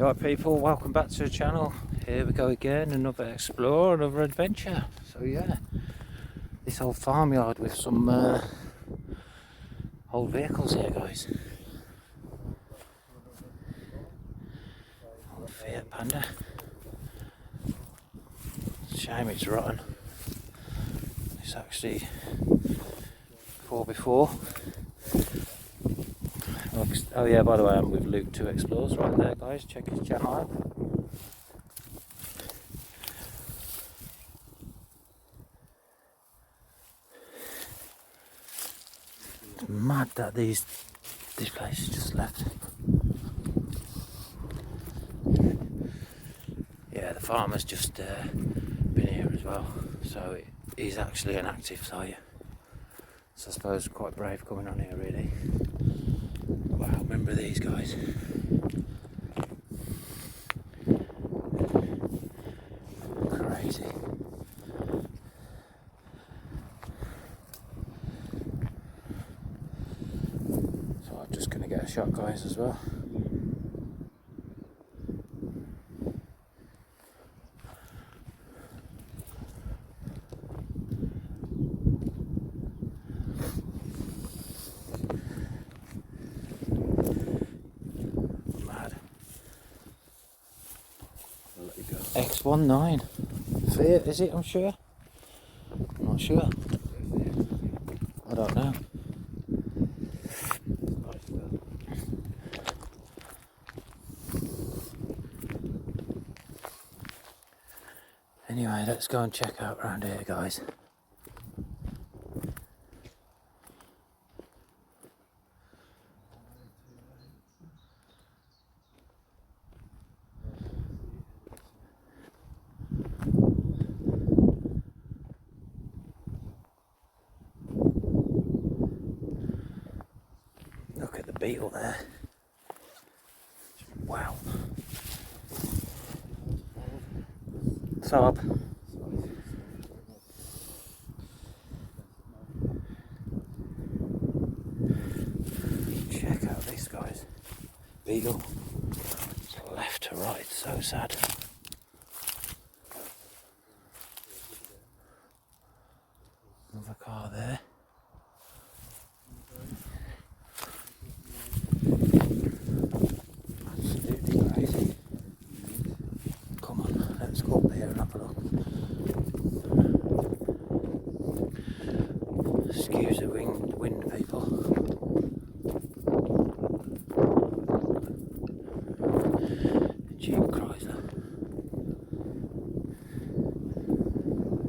Right people, welcome back to the channel. Here we go again, another explore, another adventure. So yeah, this old farmyard with some old vehicles here guys. Old Fiat Panda. Shame it's rotten. It's actually 4x4. Oh yeah, by the way, I'm with Luke 2 Explores right there guys, check his channel out. It's mad that this place is just left. Yeah, the farmer's just been here as well, so he's actually an active sire. So I suppose quite brave coming on here really. Wow, remember these guys. Crazy. So I'm just going to get a shot guys as well. X19 Fiat, is it? I'm sure. I'm not sure. I don't know. Anyway, let's go and check out around here, guys. Look at the beetle there. Wow. Saab. Check out these guys. Beetle. Left to right, so sad. Another car there. Absolutely crazy. Come on, let's go up here and have a look. Excuse the wind people. Jeep Chrysler.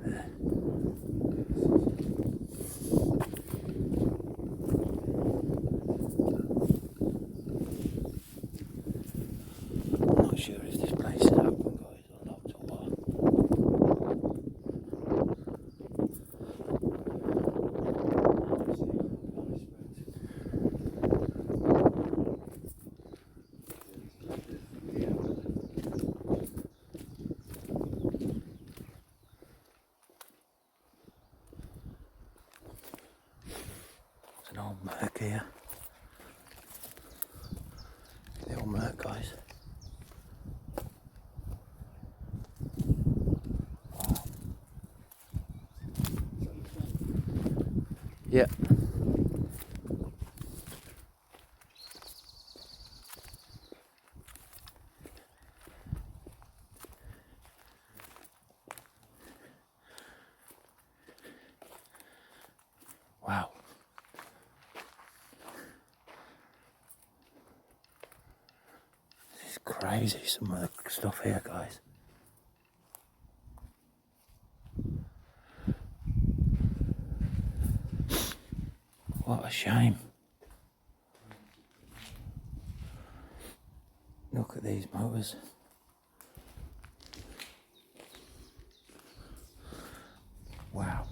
There. I'm not sure if this place is open guys or locked or what. It's an old Merc here. The old Merc guys. Wow. Yeah. Wow. This is crazy, some of the stuff here, guys. What a shame. Look at these motors. Wow.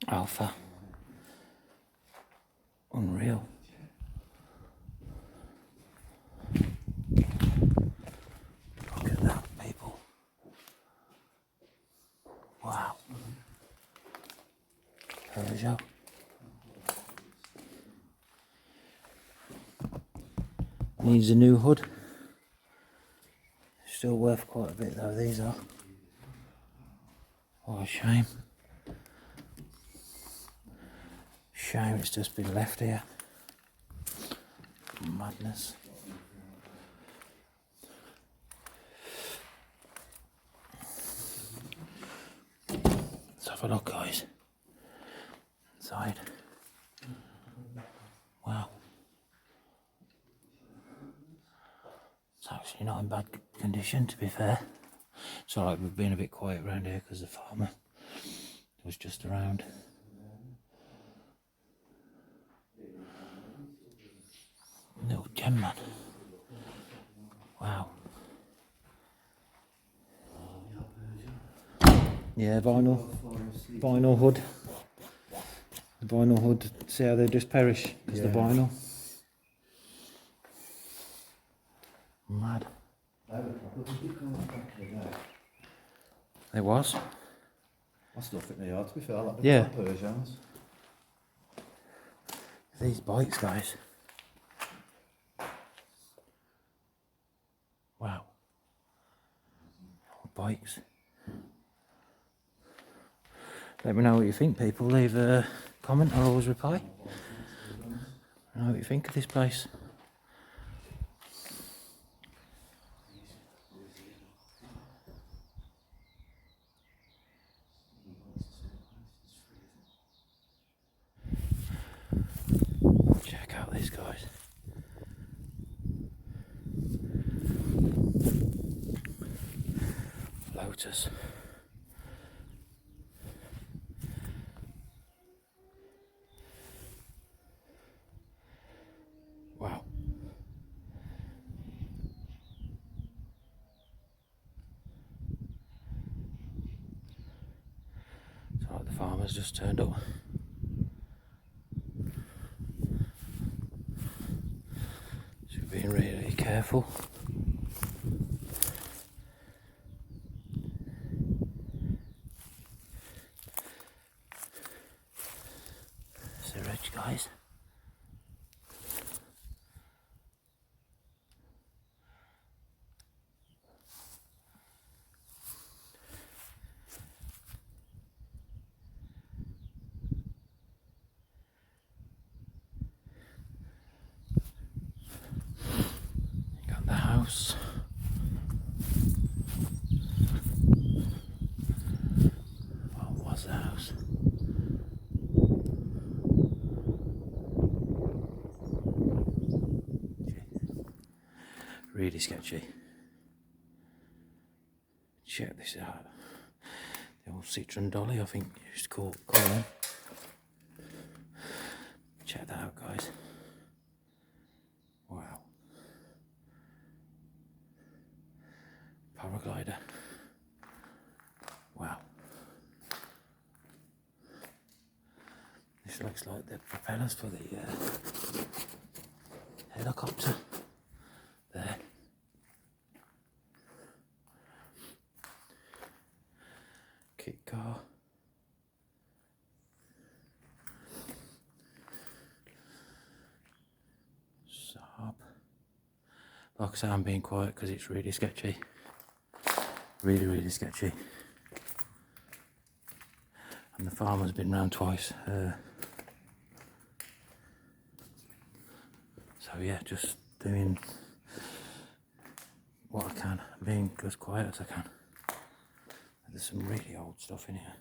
Alpha. Unreal. Look at that, people. Wow. Peugeot. Needs a new hood. Still worth quite a bit though, these are. What a shame. Shame it's just been left here. Madness. Let's have a look, guys. Inside. Wow. It's actually not in bad condition, to be fair. It's alright, we've been a bit quiet around here because the farmer was just around. Little gem, man. Wow. Yeah, vinyl hood. The vinyl hood, see how they just perish because the vinyl. Mad. It was. I still think they are, to be fair. I like Yeah. the Persians. These bikes, guys. Wow. Bikes. Let me know what you think, people. Leave a comment, I'll always reply. I know what you think of this place. Check out these guys. Lotus. Wow. It's like the farmer's just turned up. Should be really careful. It's the rich guys. Got the house. What was the house? Really sketchy. Check this out. The old Citroen dolly, I think you used to call them. Check that out, guys. Wow. Paraglider. Wow. This looks like the propellers for the helicopter. There. Kit car. Saab. Like I say, I'm being quiet because it's really sketchy. Really sketchy. And the farmer's been round twice. So yeah, just doing what I can, being as quiet as I can. There's some really old stuff in here.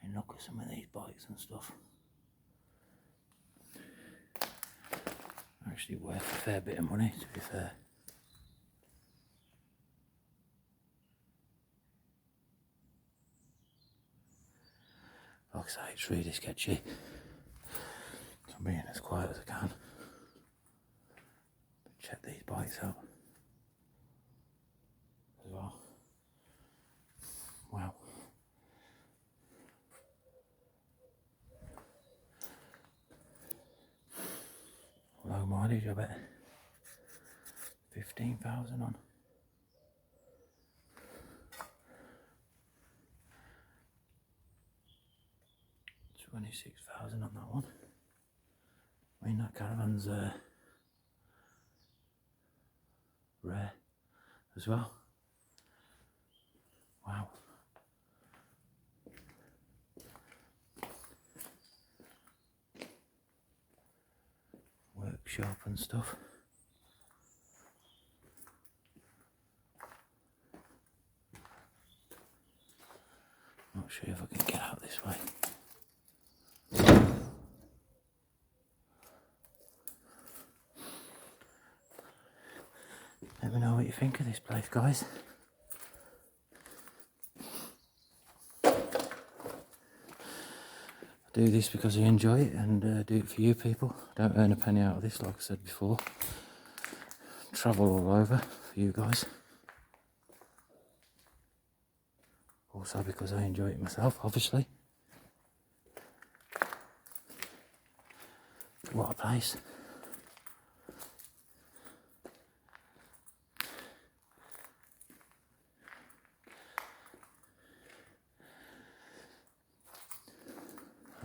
I mean, look at some of these bikes and stuff. Actually worth a fair bit of money, to be fair. Like I say, it's really sketchy. So I'm being as quiet as I can. Check these bikes out as well. Wow. Low mileage, I bet. 15,000 on. 26,000 on that one. I mean, that caravan's as well. Wow. Workshop and stuff. Not sure if I can get out this way. Let me know what you think of this place, guys. I do this because I enjoy it and do it for you people. I don't earn a penny out of this, like I said before. Travel all over for you guys. Also because I enjoy it myself, obviously. What a place.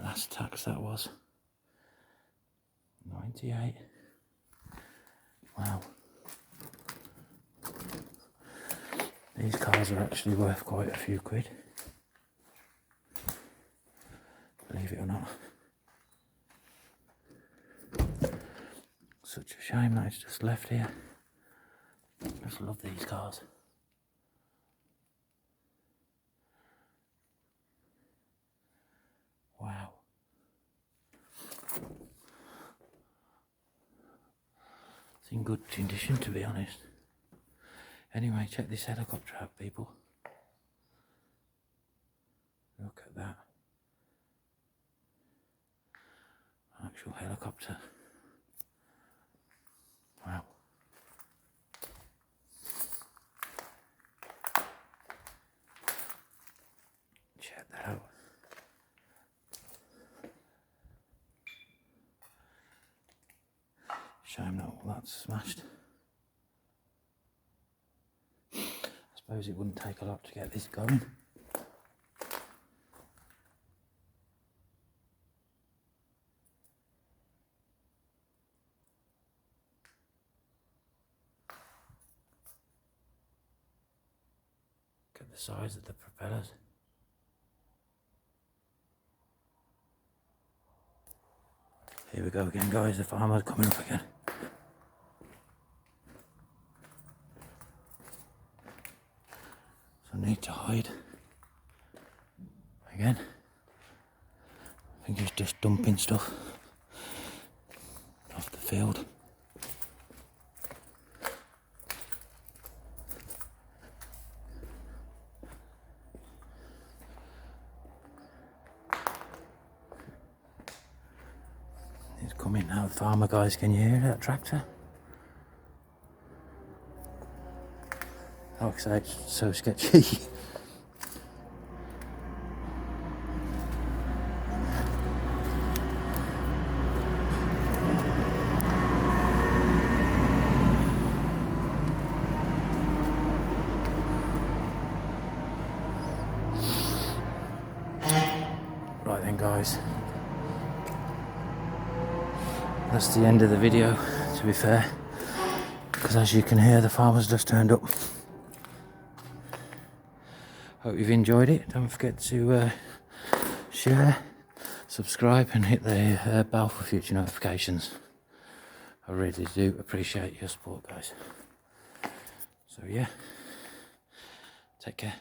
Last tax that was 98. Wow. These cars are actually worth quite a few quid. Believe it or not. Such a shame that it's just left here. I just love these cars. Wow. It's in good condition, to be honest. Anyway, check this helicopter out, people. Look at that. Actual helicopter. Wow. Check that out. Shame that all that's smashed. I suppose it wouldn't take a lot to get this going. Look at the size of the propellers. Here we go again, guys, the farmer's coming up again. So I need to hide. Again. I think he's just dumping stuff off the field. He's coming now, the farmer guys, can you hear that tractor? Like I say, it's so sketchy. Right then, guys. That's the end of the video, to be fair. Because as you can hear, the farmer's just turned up. Hope you've enjoyed it. Don't forget to share, subscribe and hit the bell for future notifications. I really do appreciate your support, guys. So yeah, take care.